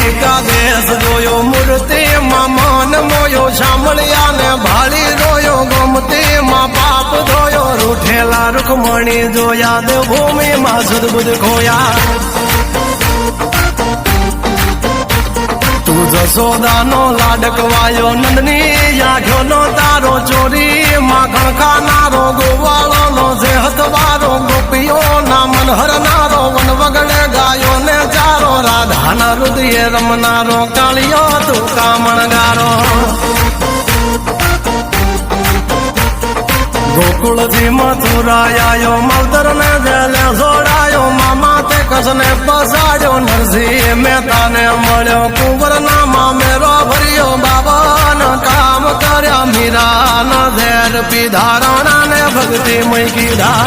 દ્વારિકાધીશ જોયો મૂર્તિમાં મન મોયો સાંભળ્યા ને ભાળી રોયો ગોમતીમાં પાપ ધોયો રૂઠેલા રૂકમણી જોયા દેવભૂમિમાં સદબુદ્ધ ખોયા તું જશોદાનો લાડકવાયો નંદની આંખોનો તારો ચોરી માખણ ખાનારો ગોવાળોનો સેહતવારો ગોપીઓના મન હરનારો વન વગડે ગાયો ને ચારો રાધાના હૃદયે રમનારો કાળિયો તું કામણગારો ગોકુળથી મથુરાયો માવતર ને જેલે જોડાયો મામા તે કસને પસાડ્યો નરસિંહ મહેતાને મળ્યો કુંવરના મામેરો ભર્યો બાબાના કામ કર્યા મીરાના ઝેર પીધા રાણાને ભક્તિ મય કીધા